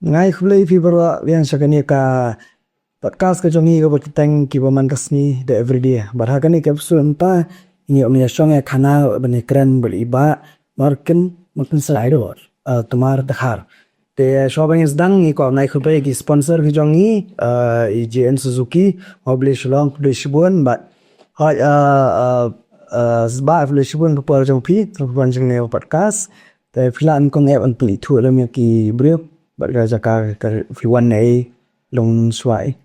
Ngai khulei fi barwa yang sakani ka podcast ka jongi ka berteng Kiba Man Ka Sngi the everyday. Barhakani capsule enta ini omnya songa khana bani kran beliba Markynsaidor Dkhar Tmar. Te shopping is dang ko ngai khulei ki sponsor ki jongi JN Suzuki obli shlong dishbun but zba vle shibun por jong pi ban jong ne podcast te filan ko ngai an pli thu lam ki brief barga jaka ka fi wan nei long swai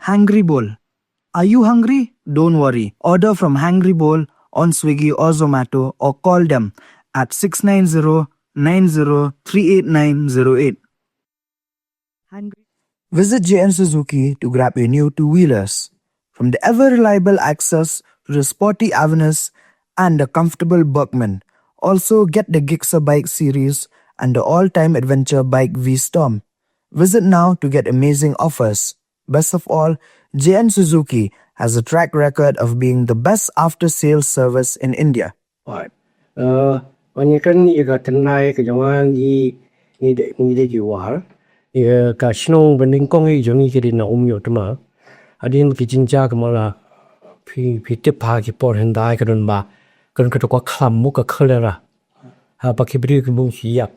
Hungry Bowl. Are you hungry? Don't worry. Order from Hungry Bowl on Swiggy or Zomato or call them at 690-90-38908. Visit JN Suzuki to grab your new two-wheelers. From the ever-reliable access to the sporty Avenus and the comfortable Berkman. Also get the Gixxer bike series and the all-time adventure bike V-Storm. Visit now to get amazing offers. Best of all, JN Suzuki has a track record of being the best after-sales service in India. Right. When you can you got tonight, you need you are. You got snow when in Kong, you don't get in your tomorrow. I didn't get in Jackamala. Peter Park, port and die, couldn't buy. Couldn't get a clam, muka cholera. How Bakibri moon he up.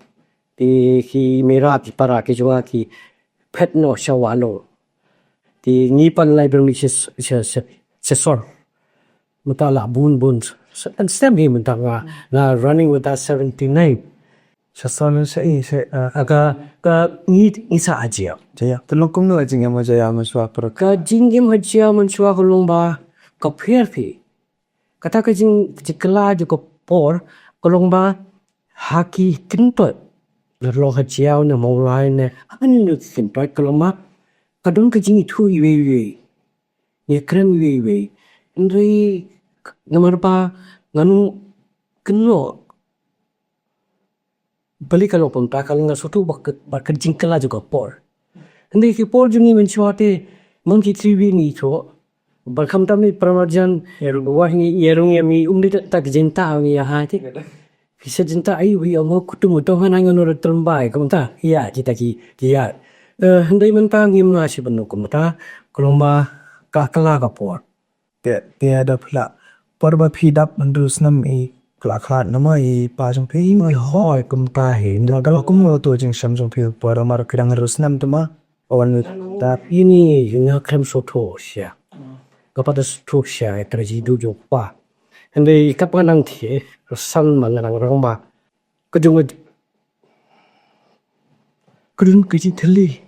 He made up the Parakijuaki, pet no shawalo. The Nippon library is sort. Mutala boons. And stem him in Tanga, now running with that 79. Sason say, aga need isa ajia. Jaya, the lokum no ajing amajaya maswapra. Ka jingim hajia manswa kolomba, ka pierfi. Kataka jing jikala juko por, kolomba haki tinput. The lo hajia na mawline, anu tinput kolomba. Kadon ka jing itu iwe. Ye krem iwe. Ndri nomor pa nganu keno balik kalau pun tak kalau nggak suatu bakal jingkala juga por. Nanti ki por jungi mencuate mungkin triwi ni tu berkam tamni permarjan wahingi yerung yami tak jenta ni ya hati. Bisa jenta ayu ya mau kutu tu kan angan orang terbaik kamu tak? Ya kita ki dia. Nanti mentang imna si penuh kamu tak kalau mah kakala kapor. Tiada pula Porba pidap mendusnam kelakhat nama pajang pi mai hoi kumpa hin kalau kumlo tu jing samjong pi pora mar kidang rusnam tuma awan ta ini yang krem soto sia kepada soto sia terjadi jumpa hendai kapan nanti san mangang ramba kejung kejing teli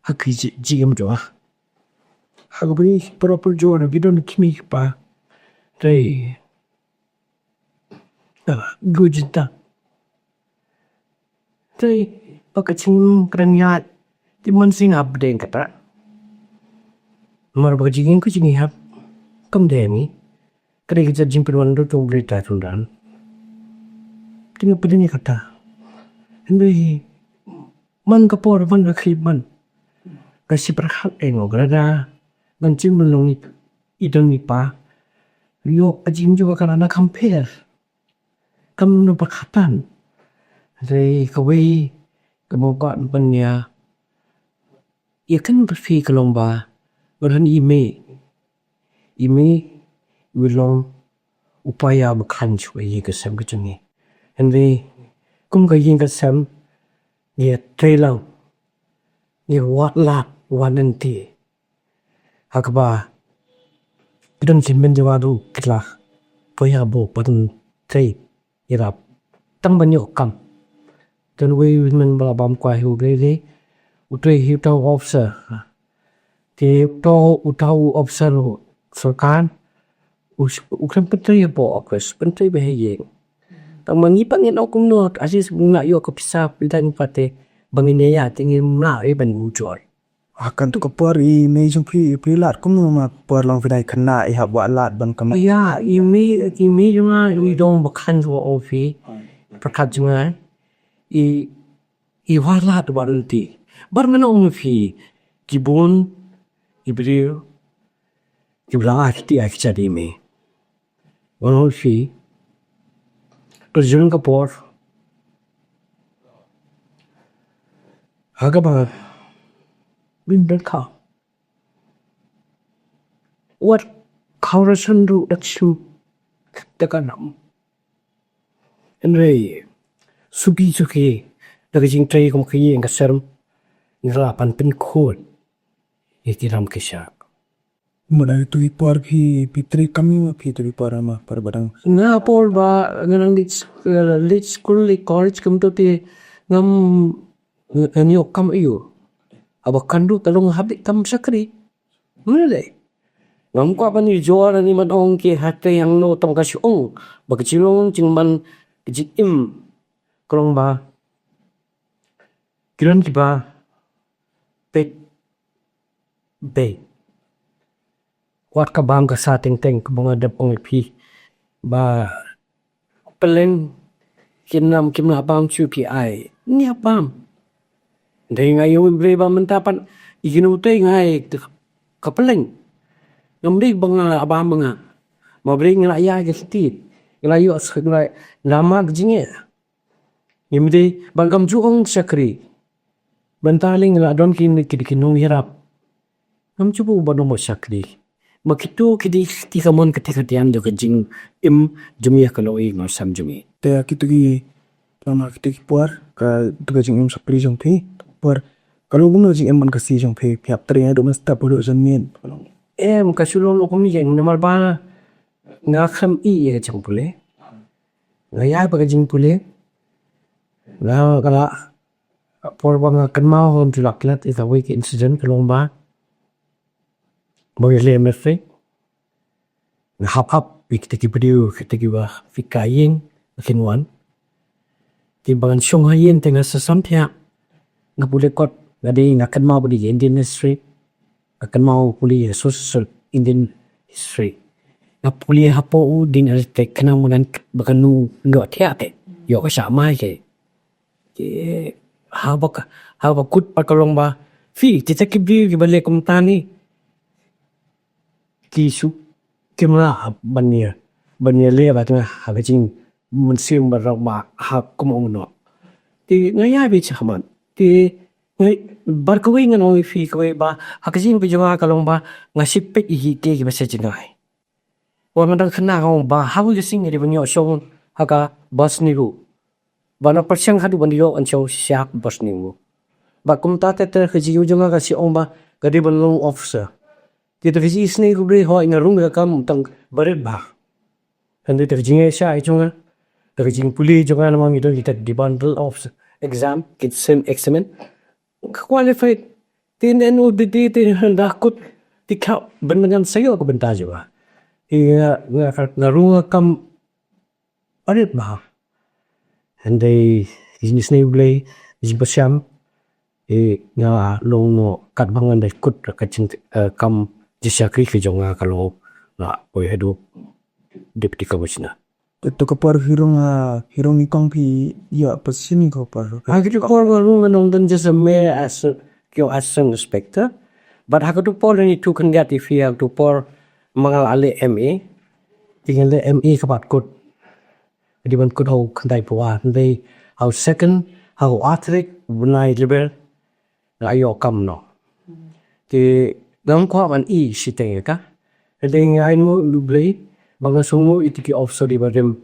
hakiji jigam jo hakbri proper jo na bidon kimi pa Day. Good jita. Day. Pagkacing kranyat. Di man sinab din kata. Marabagajingin ko jinihap. Kamdemi. Kaya kajajing pinwando itong berita tundan. Tingnan pa din niya kata. Hindi. Man kapor man nakriban. Kasi perhat mo. Grada. Gancing melong idang nipa. Rio ajim juga karena compare. Kamu nak berkatan. Jadi kawai kemoga punya. Ia kan berfikir lomba. Berhan ime belum upaya makan cuy kesem kecungi. Jadi kum kayin kesem. Ia trailang. Ia watlat wanenti. Hakba. Kidon simben jawadu kitlah poya bo patun tei irap tang banyo kam dan we men balabam kwa hu gele utwe hi tau officer ti to utau officer sarkan ukram pentri bo office pentri behayeng tang mangi pangin okum not asis bunga yo ko pisa pidan pate bangine ya tingin na e ban ujor akan tu kapor may jong pi lat kum ma por long vidai khana hab wa lat ban kam ya imi junga we don't bakan jo ofi prakat junga wa lat waranti bar mana fi kibun ibriu Kibla akti akchadi me. Ono si President Kapoor Hagaba bin Kha. What Kaurasan do that's true. Takanam. And Ray Suki the Gajing Tray Komki and Gaserum Rapan Pin Code. Itiram Kisha. Mula itu ipar ki pitri kami ma pitri parama par barang Nga Paul ba nganang lit school college kum to ti ngam nyo kam iyo. Aba kandu talong habit tam sakri. Mulai. Ngam ko pa ni Joa ni madong ki hate yang no tam ka siong. Bagchilong jingman im krong ba. Kiran ki ba pet bay. Wat ka bang ka sa ting mga dapong ipi ba peleng kinam bang chu pi ai ni apam dei ngai yo bre ba mentapan iginu te ngai ka peleng ngamdi banga abam banga ma bre ngai ya ge stit ngai yo ngai lama jinge yimdi bangam ju ong sakri bantaling la don kin kidikinong hirap ngam chu bu ba no mo sakri Makitu kidi ti kamon ketika tian do kejing jumia kaloi ngosam jumi. te kitu ki lama kitu ki puar ka tu jing im sapri jong phi puar kalau gum jing em man ka si jong phi phap tre do mas ta podo jan men Kasulong lo kami yang namal ba ngakam ye jang pule. Ngaya pa kejing pule. La kala por bang kan mau hom tulaklat is a week incident kalong ba. Mọi người làm gì? Hấp việc teki berdua teki bah fikaing kinwan. Timbangan song hayen tengah sesamtia. Nggak boleh kot ngadi ngakan mau budi Indian history. Akan mau kuliah social Indian history. Ngap kuliah hapo din arsitek kena munan bakanu nggak tiap ke. Yo ka sama ke. Ke haba kut pakalong ba. Fi teki berdua kibalik kumtani. Kisu kimla bania le ba tengah habijing mensium barang ba ha kumong no ti ngaya bi chaman ti ngai barkoi ngano fi koi ba hakajing bi jawa kalong ba ngasip pe hi ke ki basa jingai wa man khna ngong ba hawu sing ri banyo shong haka bus ni ru bana persyang hadu banyo ancho syak bus ni mu ba kumta te khaji yu jonga ka si ong ba gadi balong officer Kita kasi isnay ko bre ho ina rung kam tang barit ba. Kandi terjinge siya ichunga. Terjing puli jonga namang ito kita di bundle of exam kit sim examen. Qualified tin end of the day tin handakot tikha benangan sayo ko benta jiwa. Nga rung kam barit ba. Kandi isnay bre jibasyam nga long no katbangan dai kut kacing kam Jisakri ke jonga kalau nak boleh hidup deputy commissioner. to ka par hirong ni kong phi ya pasin ko par Aku orang orang nonton just a mere as an inspector, but aku tu por ni tu kan dia TV aku tu por mangal ale MA, tinggal le MA kapat kut. Jadi ban kut hau kendai puan, they hau second hau atrik bunai level ayo kam no. Thì Ngam kwa man si tenge ka. Jadi ngain mo lublay. Mga sumo iti ki ofso di barim.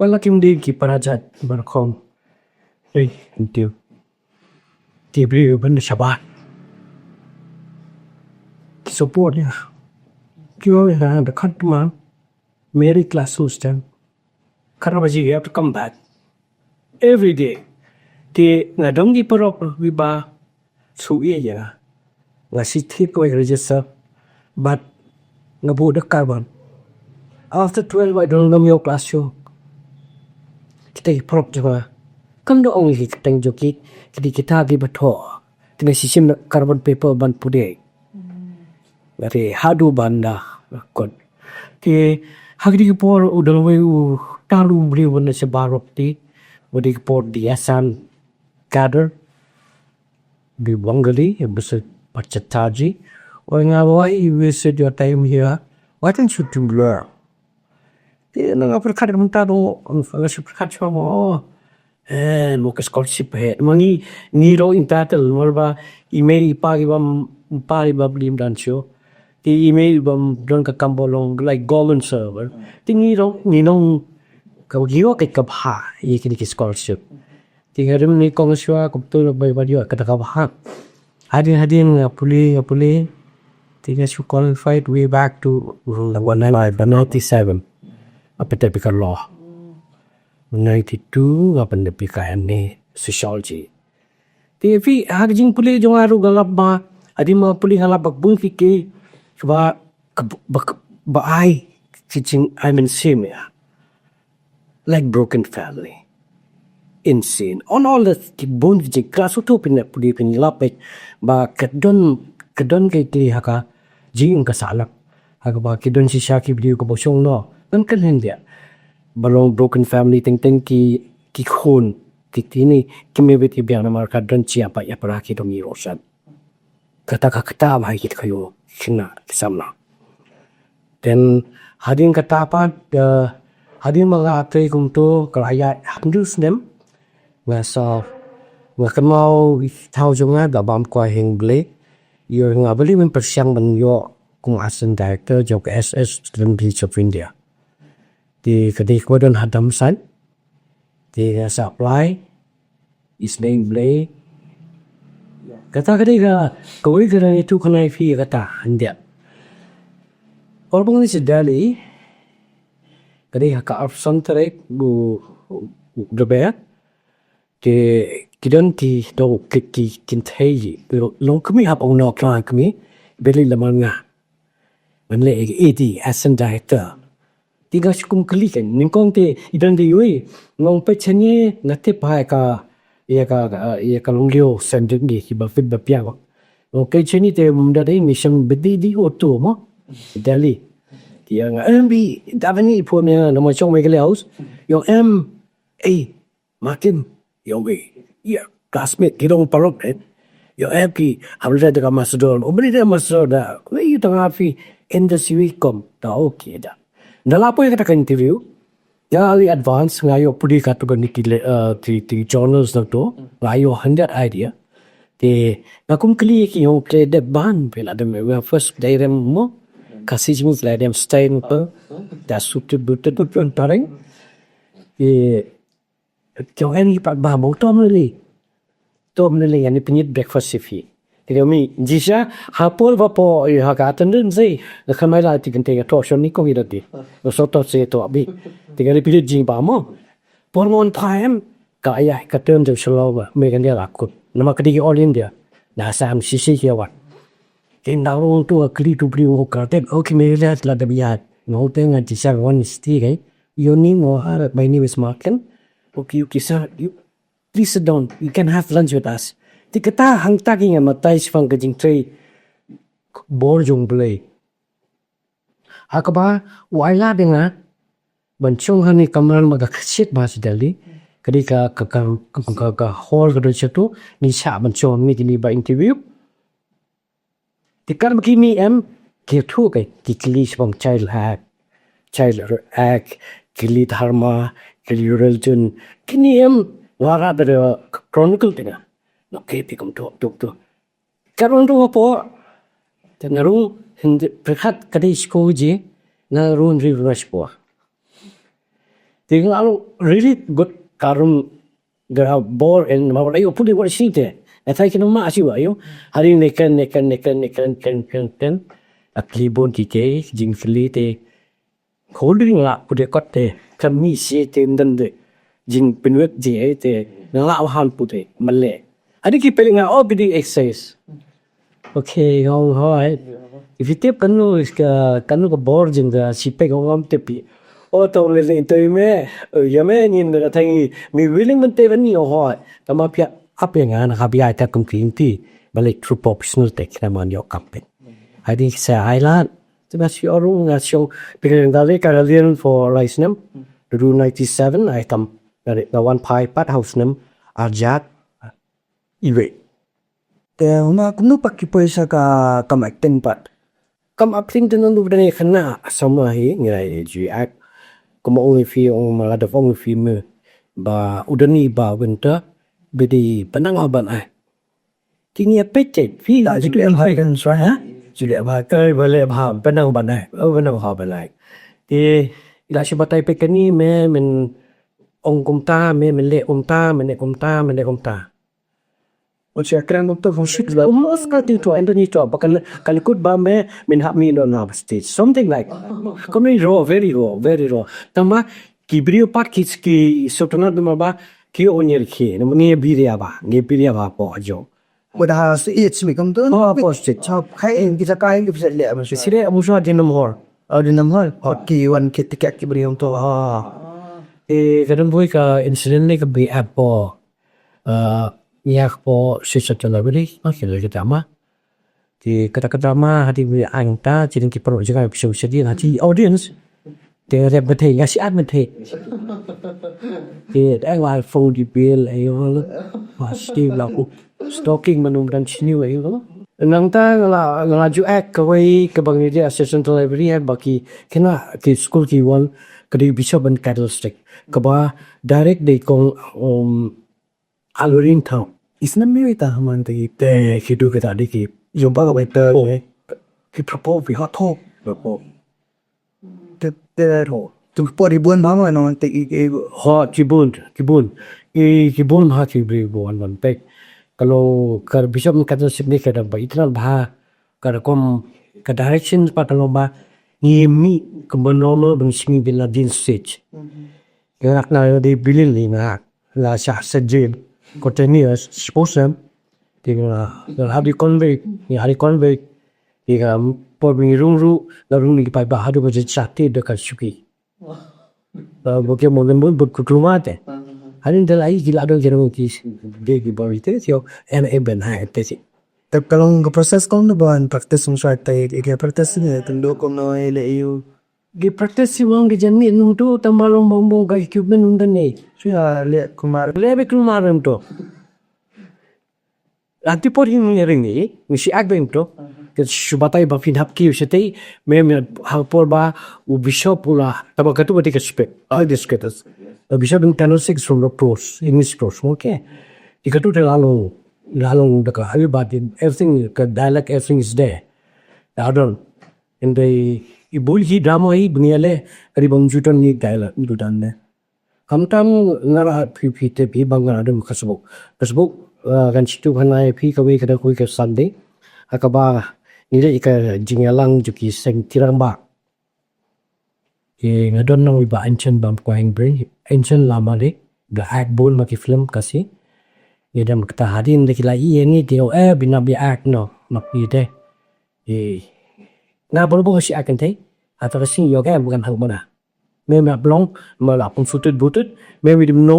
Wala kim di ki parajat barkom. Hey, until. Tibri ban sabat. Ki support niya. Kyo ya the cut man. Mary class system. Karabaji you have to come back. Every day. Ti ngadong di parok wiba suye ya. Nga si tip ko register but nga budak carbon after 12 I don't know your class show kita prop juga kam do ong hi teng joki kita gi batho tina sisim carbon paper ban pude dari hadu banda kon ti hagdi por udal we talu bri wona se barop ti wodi por di asan gather di Bengali besar Pachataji or you visit your time here why don't you do blur? Di na nga perkat munta do ang falas perkat siya mo. Mo ka scholarship he. Mangi niro entatel marba email pa blim dan siyo. Di email bam don ka kambolong like golden server. Di ninong kau giwa kay kabha ikini ki scholarship. Di ngarim ni kong siya kupto na bay badiyo kata kabha. Hadin puli. Di nga siya qualified way back to 1997. Apa typical law 92 apa typical ni sociology tapi harjing puli jong aru galap ma adi ma puli galap bung fike ba ai teaching I'm in same like broken family insane on all the bun fike class to pin puli pin lapet ba kadon ke haka jing kasalak haka ba kidon si shaki video ko bosong no kan hendia balong broken family ting ki khon ki tini kimebeti biang namar ka don chia pa ya para ki dong irosan kata mai ki kayo sina kisamna then hadin kata pa hadin mga atay kung to kalaya handus nem ngasa ngakamau tau jonga da bam kwa heng ble yo nga beli men persiang ben yo kung asen director jok SS student beach of India di kadai kodon hadam san di supply is being play kata kadai ga koi gara itu kanai fi kata handia orbong ni sedali kadai ka option terek bu dobe di kidon ti do ki kintai long kami hap on no klan kami beli lamanga menle edi asen director tiga sukum klik kan ningkong te idan de yoi ngong pe chanye ngate pai ka longlio send ni ki ba fit ba pya ko okay chini te mum da dei mission bedi di auto mo dali dia nga mb davani po me na mo chong me gleos yo m a makin yo me ya classmate kidong parok yo m ki hamle da masdor umri da masdor da we tanga fi industry kom da okay da nalapo yung kata interview ya ali advance ngayo pudi katu ni ti journals na to ngayo 100 idea te ngakum kli ki yung play the ban pela de me first day rem mo kasi jimu play dem stay no pa da suited to taring e kyo any pa ba mo tom nili yani pinit breakfast si Kaya mi jisha hapol vapo hagatan din say nakamay la tigan tega tosyon ni ko hirati soto se to abi tiga repeat jing ba mo por mon time kaya ka term de shlowa me kan dia lakut nama kadigi all india na sam sisi hiwa kin na ro to kli tu pri o ka te okay me la la da biya no te nga jisha one sti gai you ni mo har my name is Markin okay sir you please sit down you can have lunch with us ti kata hang taking a matai sfang gajing tree bor jong play akaba waila denga banchong hani kamran maga khit ba sidali kadi ka hall gado chetu ni sa banchong ni ni ba interview ti kar makini em ke thu kai ti kli sfang child act kili dharma kili religion kini em wara da chronicle tinga no ke pikum to karon ro po tenaru hindi prekhat kadai skoji na run reverse po tingalo really good karum ga bor and mawalayo pudi wa site atai kinu ma asiwa yo hari nekan ken aklibon kike jingfli te holding la pude kotte kami si te ndande jing pinwek je te ngala han pude malle Adi ki peling nga bidi exercise. Okay, all right. If you tip kanu ka board jing da sipe ko ngam tipi. O to le ito me. Yame ni na tangi mi willing man te ni o hoy. Tama pya apya nga nakabiya ta kum kinti. Balik true professional tech naman yo kapit. Adi sa island. Diba si oro nga show because dali Caribbean for rice nem. Do 97 I come the one pie pat house nem arjat iwe. Te una kunu pakipoy sa ka acting pat. come up thing dengan lu dan kena sama hi ngai ji act como only fi on malada only fi me ba udani ba winter bedi panang aban ai tingnya pecet fi Tại Julia hai kan suai ha. Julia ba kai bale ba panang ban ai panang ha ban ai thì là si batai pe kani me men ông công ta me men le ông ta men le công ta men le công ta Och jag kan inte få shit där. Ska du to Anthony to kan kut ba me min hab mi no na stage something like come very raw tama kibrio pat ki sotona duma ba ki onyer ki nge biria ba po jo Och det här så är det som oh post chop kai kita kai bisa lihat masih. sire amu so din more Ada nama hot ki wan kita ki beri untuk e kadang boy ka incident ni ka bi app po yak po sociology makilo kita ma thì kata-kata ma thì anh ta chỉ nên kịp rồi chứ cái sự sẽ đi là thì audience thì đẹp vấn đề si ad vấn đề thì đã ngoài phone đi bill ấy rồi và still là stalking mà nung dan sini ấy rồi nang ta là ju act cái bằng idea assistant library baki kena cái school ki one cái bishop and candlestick cái ba direct để con algorithm thao Isna merita haman tadi. để khi đưa cái ta đi kịp Jumpa ke waiter ki propose vi hot talk. Te tu po ribuan mama no te ki họ kibun ha kibri buan ban pek kalau kar bishop kata sibni kada ba itral bha kar kom ka direction pa kalau ba ngimi kembanolo bang singi bila din stage ngak na di bilin li na la sha sajib continuous sposam thì là hari convey thì là por mi rung la rung ni pai ba hadu ba chati de ka suki porque mo nem bu krumate harin de lai gila do jero ki de ki borite yo en ben ha te si te kalau ke proses kau na ban practice sung shot te ke practice ne tendo kom no ele you gi practice si wong gi jami nung tu tamalong bong ga equipment nung dane suya le kumar lebe krumaram to anti por ni ringi ni si agbem to ke subatai ba fin hap ki usete me ha por ba u bishop pula taba katu bati ke spec I discuss the bishop in 1006 from the pros English pros okay ikatu te lalong da ka habi ba everything ka dialect everything is there adon in the ibul hi drama hi buniale ari bang juton ni dialect dudan ne kamtam ngara phi te bi bangara dum kasbuk kan situ hanai phi kawi kada koi ke sunday akaba ni le ka jingalang juki seng tirang ba e ngadon nang iba ancient bam kwaing brain ancient lama de the act bol ma ki film kasi ye dam kata hadin de kila i ni de bina bi act no mapi de e na bol bo si akan te atara sing yoga bukan hang mana me ma blong ma la pun futut butut me wi dim no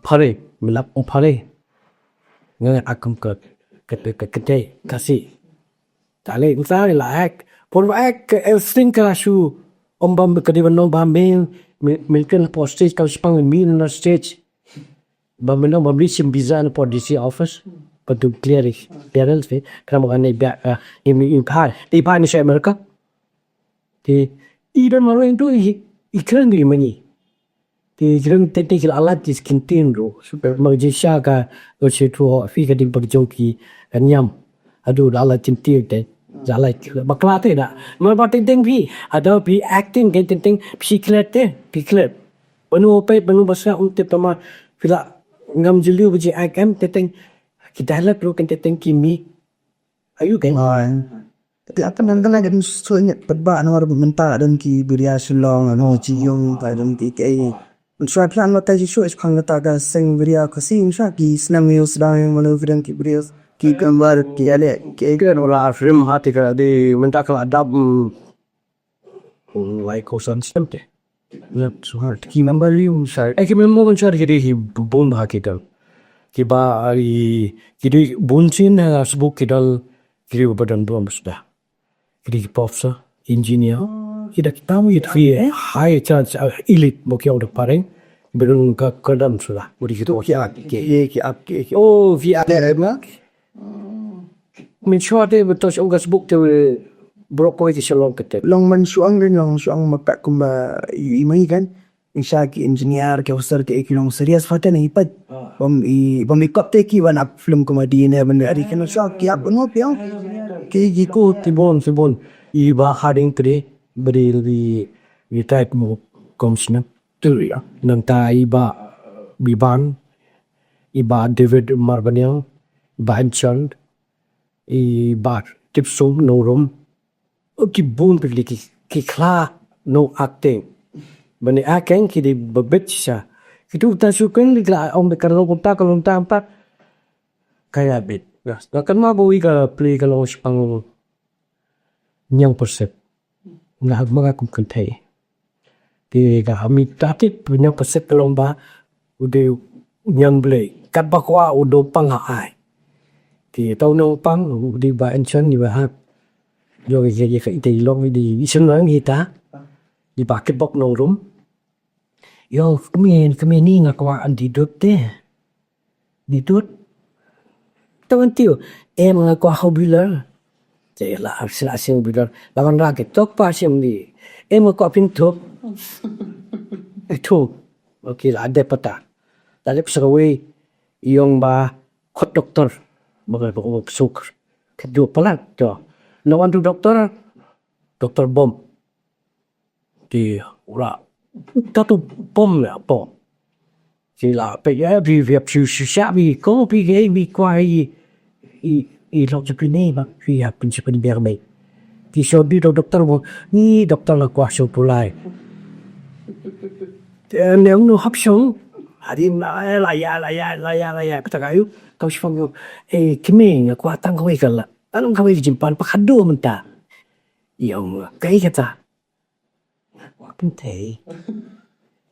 phare me la pun phare ngang akam ke kasi tale usare la act por act everything ka shu bam ke di no bam milken postage ka spang min na stage bam no bam li sim bizan por DC office patu clear clearance fe kram ga nei ba in pa di pa ni America thì idan malo itu ikran di mani thì kirang tete kil alat dis kintin ro super majisha ka o chetu fi ka dim pagjoki kanyam adu alat tintir te jalai bakla te da ma ba ting phi ada pi acting ke ting psiklet te piklet banu pe banu basa untip tama pila ngam jiliu biji akam te ting ki dialog ro kan te ting kimi ayu kan Tapi akan nangkala kan soalnya pedba anwar mental dan ki biria sulong no chi yung pa dan ti kai try plan lo ta ji show is khang ta ga Seng Bira U Khasi insha ki snam news da mano vidan ki biria ki kambar ki ale ki kan ola film hati ka di mentakal adab like kosan stemte so hard ki member you sir ki memmo kan sar kiri hi bon bha kita ki ba ari kiri bonchin na subuk kidal kiri badan do amsta kiri popsa engineer ida kitamu yit fi high chance elite mokyo de pareng berun ka kadam sula budi gitu ki ap ki oh vi ale ma min short de betos ugas book te Brokoi di Shalom Ketep. Long man syuang rin long syuang mapak kumba imay kan. Insya ki engineer ke usar ke long serius fatan ipat. Bom ikop te ki wan ap film komedi ne benda ari kan syuang ki ap no piang. Ki Ko tibon iba haring kre beril di type mo komsna tu ya nang ta iba biban iba David Marbanyang iba Enchant iba tipsum no rum ki bon perli ki kla no acting bani akeng ki di babet siya kitu ta sukan ligla om bekarlo kumta ampak kaya bit yes kan mabawi ka play ka long pang nyang persep nga mga kum kantay ti ga mi tatit punya persep kalong ba ude nyang blay kat bakwa udo pang haai ti tau no pang di ba enchen ni ba ha yo ge ge kai ti long di isun lang hita di bakit bok no rum yo kami ni nga kwa an di dut te di dut tau tiu em nga kwa hobular thế là sila sing bilar lawan raket tok pa sim di em ko pin tok itu oke ada pata dalip serawi yung ba khot doktor bagai ba suk kedua pelat to lawan tu doktor bom di ura tatu bom ya bom sila pe ya bi su sha bi ko bi ge bi kwai i lo cho kini ba khi ha principal biar mai ki so bi doktor mo ni doktor la kwa so pulai nếu nó hấp sống thì là ya kita kayu kau sifang yo kimi kwa tang kau ikala anong kau jimpan pakado menta yung kai kata pinte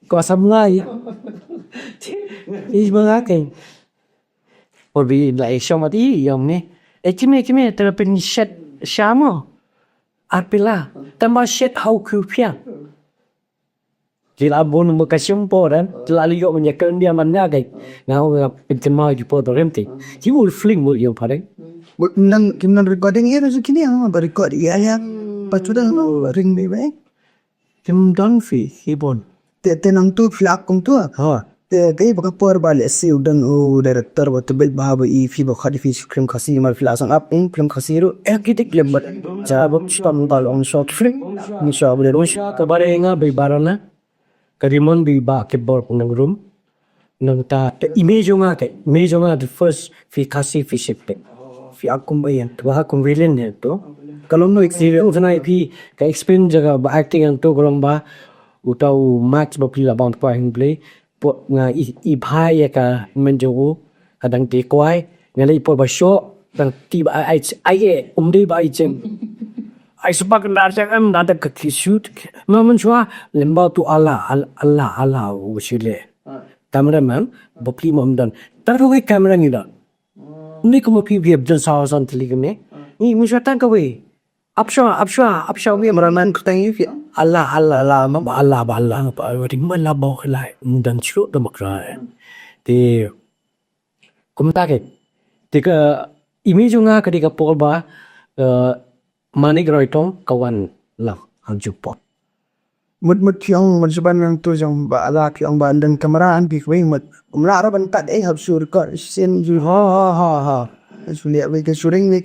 kwa samlai is mga kay or bi lại xong đi yung ni kimi terapin shet shamo apila tambah shet how kupian Jila bon mo kasyumpo dan lalu yo menyekel dia mana gay ngau pinten mau di poto remti ji will fling mo yo pare nang kimnan recording here so kini ang ba record ya pachudan no ring ni ba kim don fi hibon te nang tu flak kum tu ha te kai baka por bal se udan o director wa tebel bahaba EP ba khadi fi film khasi mal filasang up in film khasi ro architect lembat jabab stam dal on short film ni shabu de Rusya kabare nga bay barana karimon bi ba kebor nang room nang ta image nga the first fi kasi fi shippe fi akum bayan to ha kum villain ne to kalom no experience na ip ka experience jaga ba acting ang to kalom ba utau max ba pila bound pa hing play po nga i bhai ka menjo kadang ti kwai ngalai po ba show tang ti ba ai umdi ba ai chen ai sebab kena ada ke shoot memang cuma lembau tu Allah usile cameraman bopli momdan taruh kamera ni dah ni kamu pergi berjalan sahaja telik ni musyarat kau apsha ni cameraman ko tayo Allah rimman la bau lai dan chlo demokrat ti kumtake tika image nga ketika polba manik roitong kawan lang ang jupot mut kyong majuban nang tu jong ba ala kyong ba dan kameraan bi kwai mut umla ra ban tat hab sur record sen ju ha sulia we ke shooting ni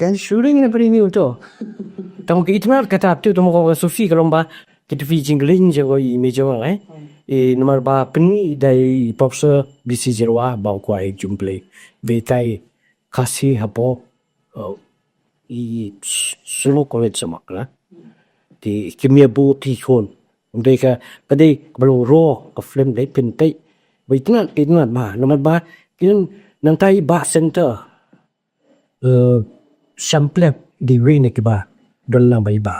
pari ni to tong ki itmar kata tu mo ko sufi kalomba kita fi jingling je ko image wa nomor ba peni dai popsa bisi jerwa ba ko ai jumple betai kasi hapo i solo college makna ti kimia bu ti khon de ka kadi balo ro ka film dai pin tai itna ma nomor ba kin nang tai ba center sample di rene ki ba don lang bai ba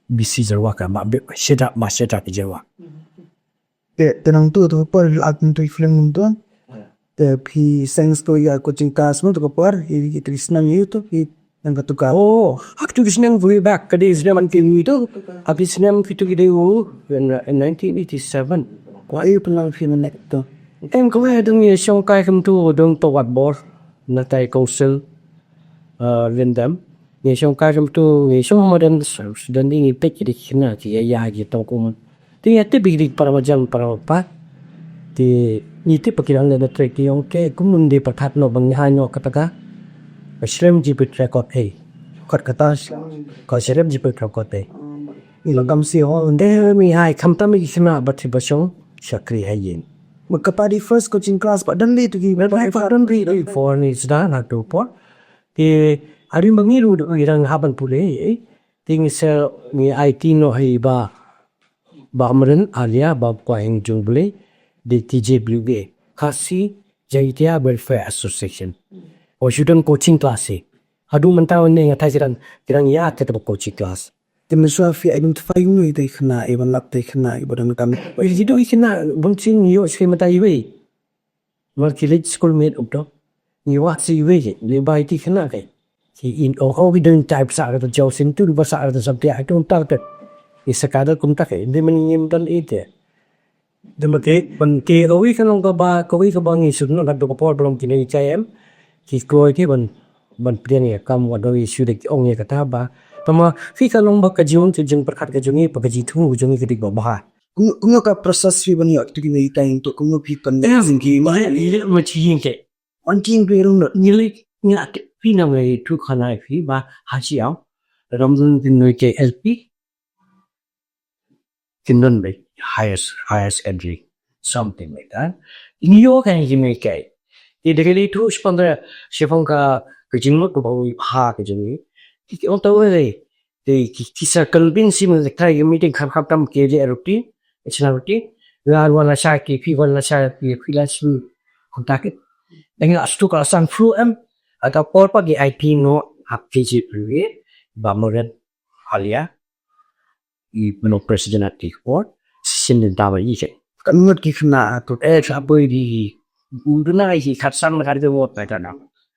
bisi jerwa ka ma be sheda ki jerwa te nang tu por at tu film tu te phi sense to ya coaching class mo to por i trisna youtube nang katuka aktu kisnang way back kadi isnam antin itu habis isnam fitu gideu in 1987 kwa ay pelang film net to em có nghe đừng nghe xong cái không tu đừng tổ quạt bor na tay câu sư liên đám Ngày xong ca trong tu ngày xong mà dan dan ini pek di kena ki ya gitu kum. Ti ate bigri para majam para pa. Ti ni ti pakiran le trek ti ong ke kum nun di pakhat no bang ha no kataka. Shrimp ji put record hey. Kot kata Ko shrimp ji put record hey. ilagam si ho De mi hai kam tam mi kena bat thi basong shakri hai yin. magkapadi first coaching class pa dan li tu gi Well, I don't read for ni sudah nak tu por. Ti hari mengiru irang haban pule. Ting sel ni IT no hai ba meren alia ba kwa heng jung bule di TJWA Khasi Jaitia Welfare Association. O student coaching class eh. Adu mentau ni ngatai sirang ya tetap coaching class. Demonstrate fi identify yung ite khna ibang lap te khna ibang kam O itu ikina bungcing yo sekali mata iwe. Markynsaidor school mate updo. Ni wat si iwe ni ba itu khna kai. Ki in oh we don't type sa ada jauh sentu ba sa ada sampai I don't talk that. Isakada kum tak eh. Dia menyim dan itu. Dia mati ke kau ikan orang kau ikan bangi sudah nak berkepor belum kini ICM. Ki kau itu ban prianya kamu ada isu dek orang yang kata ba. Tama fi kalong ba kajung tu jeng perkat kajungi pakajitu jungi kedik bah. kung ka process fi ban yok tu gi nei time to kung fi kan Zingi mai ile macam ke. on king berung no Nilai ngak fi na ngai tu khana fi ba hajiao. Ramzan din noi ke LP. Kindan be highest entry something like that. New York kan jimi ke. Di dekali tu spandra sifong ka kajingot ko ba ha kajungi. Ki on tahu ni, di kisah kalbin si mereka yang meeting khap tam kerja roti, macam roti, lalu wala saya ki, wala saya ki, freelance kontak. Dengan astu kalau sang flu atau por pagi IT no hap kerja pergi, bamuran halia, I menok presiden ati por, sini dawa ije. kan ngot ki khna to Apa di, udana ije khasan hari tu buat macam mana.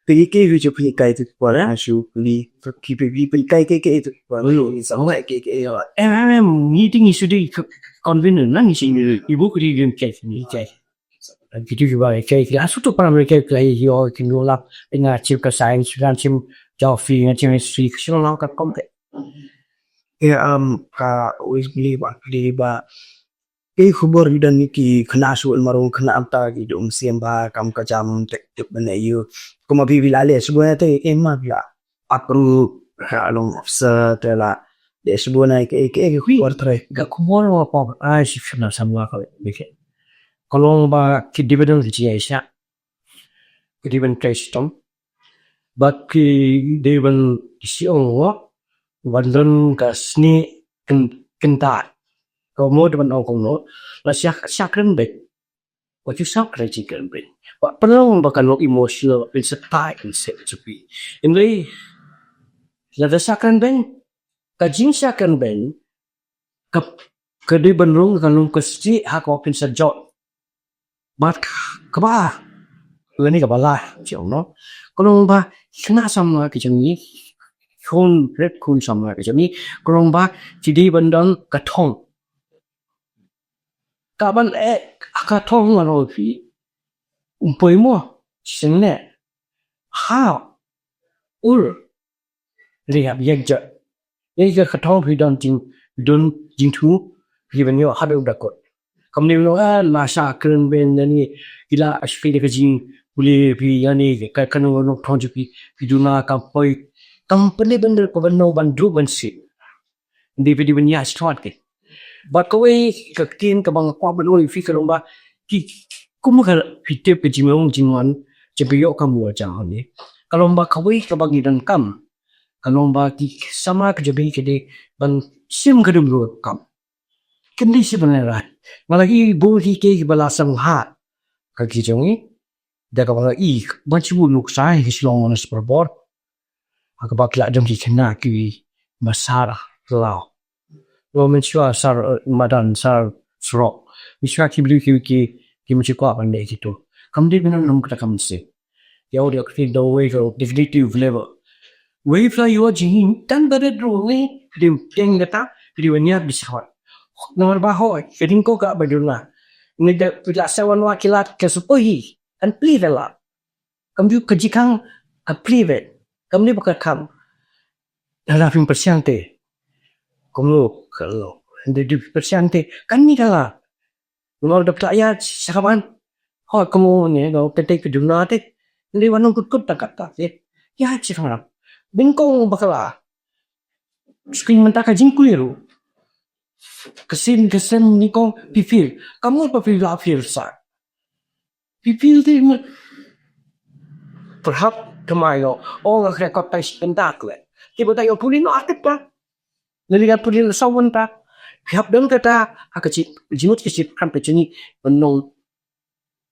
te ke hu ju phi kai tu por shu li ki pe kai ke tu por ni sa mai ke yo Meeting isu di convenient na ngi ibu kuri gem ke ni ke. Gitu juga ke asu tu para mereka ke yo kinula inga chip ka science kan chim jauh fi inga chim street sino lang ka komte. ka always beli ba ke khubor dan ki khna su marung khna amta ki dum siamba kam ka jam tek tek bane yu kuma bi bilale sebuah te emma ya apru along officer tela de sebuah ke khubor tre Ga kumoro apa ai si fina samwa ka beke. Kalau ba ki dividend ji aisha. Ki dividend system. Ba ki dividend isi ongo Markynsaidor Dkhar Tmar kentar. Kau mau depan orang no, lah syakran baik. Waktu syakran cikran baik. Wak pernah bakal lo emotional, bin setai inset cepi. Ini, ada syakran baik. Kajing syakran baik. Kedai benrung kalau kesti hak waktu sejauh. Mat kebah. Ini kebalah, cium no. Kalau bah kena sama kejang ni. Khôn rất khôn xong rồi cái này còn ba chỉ đi bên đó cả thong cả bên cả thong mà rồi phi bơi mua xin nè how ur lihat yang je ini cái thong phi don jing thu phi bên nhau habis udah kot kamu ni lah sa keren ben ni gila asfi dekat jing boleh phi yani kan orang thong je phi duna kampai company bender ko banno bandru bansi DVD banya start ke but ko ke tin ke bang kwa belu fi ke lomba ki kumu ka fitep ke jimong jingwan jebiyo kamu aja ni kalau lomba kawai ke bagi dan kam kalau lomba ki sama ke jebi ke de ban sim ke dulu kam kendi sebenarnya malagi bu ki ke balasang ha ka ki jongi da ka bang I banci bu nuk sai ke silong on sport aku bakal ada mungkin kena ki masara lau. Roman shua sar madan sar sro. Miswa ki blu ki mesti kuat pandai gitu. Kamu dia benar nom kata kamu sih. Ya udah kita dah wave definitive level. Wave lah you jing tan berat ruwe dim yang kata dia banyak bisa. Nomor bahoi keding kau gak berdua. Ini dah bila sewan wakilat kesupuhi and plivela. Kamu kerja kang plivela. Kamu ni bukan kamu. Dalam film persiante. Como kalau di persiante kan ni dah. Kalau dapat ayat sakaman. Kamu ni kalau ketik ke dunia te. Hindi wanong kut tak kata. Ya cakap. Bingkong bakala. Screen mentaka jingkuliru. Kesin ni kong pipil. Kamu apa pipil afir sa? Pipil te perhap kemayo. Nggak rekod tayo spektakle. Tiba tayo pulin no akit pa. Naligat pulin sawan ta. Hap dong kata akacip jimut kecip kan pecini menong.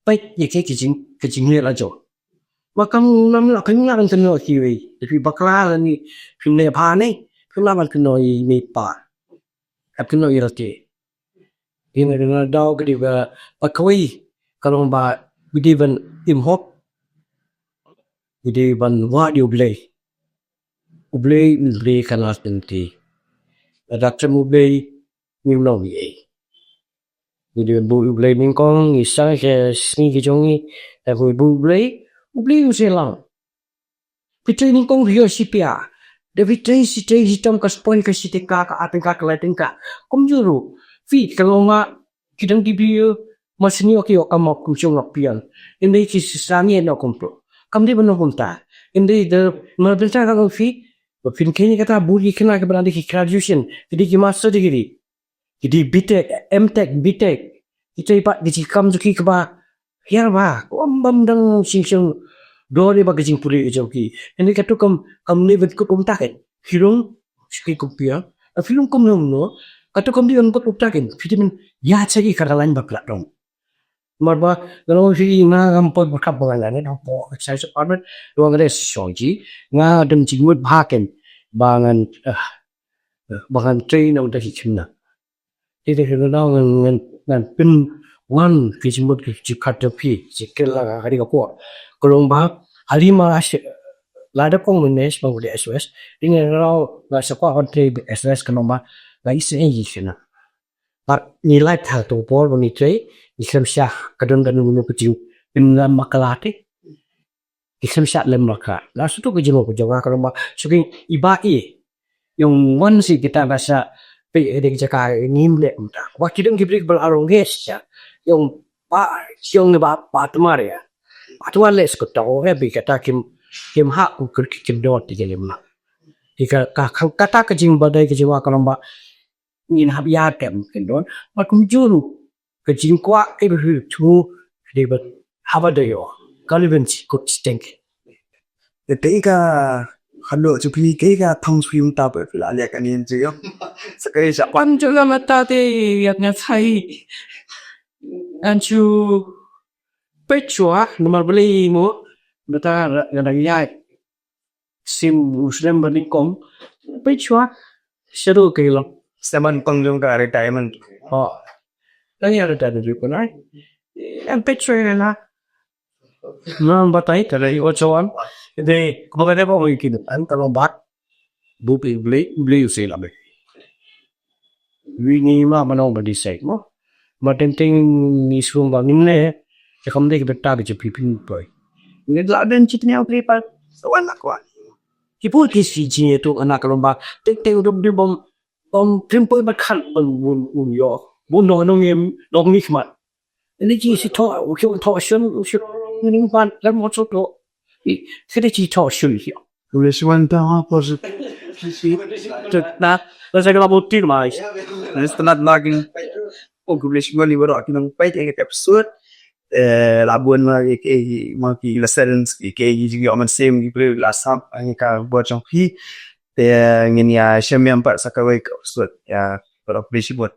Baik ya kecing lihat aja. Maka nam lah kena kan kena kiwi. Tapi bakal ni film ni apa ni? Film apa kena ni pa. Apa kena irati. Ini kena dau kedua. Pakoi kalau ba given imhop. Given what you play. Ublay kan asenti. Ada ublay ni long ye. Jadi bu ublay mingkong isa ke sni kijongi. Tapi bu ublay uselang. Pitay mingkong rio sipia. David si hitam kas poin kas sitika ka ating ka kalating ka. Kumjuru. Fi kalau nga kidang dibiyo masni oki okam kuchong apian. Hindi kisisani no kompro. Kamdi bano punta. Hindi the mabenta ka fi. Fin kini kata buri kena ke berada ki graduation. Jadi ki master degree. Jadi BTEC, MTech, BTEC. Kita ipat dicikam zuki ke ba. Ya ba. Kuambam dang sing dole ba gajing puri ejau ki. Ini kata kam level ko kumtaken. Filung ski kupia. Filung kom no. Kata kam di angkot kumtaken. Vitamin ya cagi karalan bakla dong. Marba kalau si nga gampon bakap bangalan ni po exercise department doang ada sociology nga dem jingwet bahaken bangan train ang dahil chimna. Jadi kalau ngan pin one kijimut jikata pi jikela hari kapo. Kalau bah halima lada kong menes bang di SOS dengan rau nggak sekolah on SOS kenapa nggak isi sih. Pak nilai tak tu pol bani tray isam syah kadang-kadang menu kecil dengan makalate isam syah lem maka. Lalu tu kejimo kejaga kalau bah suking ibai yung one si kita rasa pede jaka ngimle muda. Waktu deng gibrik belarong ya. Yung pa Tmar ya. Atwa les ko tao bi kata kim ha ku kim dot di lemma. Jika kata kejing badai kejiwa kalau bah ingin habia tem kendon makum juru kejing kwa ibu tu debat habadayo kalibenci kut stink. Cái Hà Nội chụp phim cái thông phim ta bởi là liệt cái niên gì không? Sẽ cái sao? Quan trọng là mà ta thì nhà thầy anh chú biết chúa mà beli mua người ta là cái sim Muslim beli công biết chúa sẽ được cái lắm. Semen con yung ka retirement. Đó là retirement của nó. Em biết chúa là nó bắt tay cái này ở chỗ anh. Jadi kemarin apa mungkin antara bat bupi beli usia lah. Ini mah mana orang disay mo. Matenting isu bang ini je kamu dek betul je pipin boy. Ini laden citanya apa lepas soal nak kuat. Ibu kisi je tu anak lomba tek udah di bom trimpel berkan bun yo bun nong nikmat. Ini je thọ ukiu thọ ukiu ini pan dan macam tu. Kita cita syuhi. Relation ta pos. Nah, saya kalau butir mais. Setelah lagi relation ni baru kita nampai yang episode labuan maki lessons ke juga aman same gitu lasam angka buat jangki ngin ya syamian part sakawai episode ya berapa buat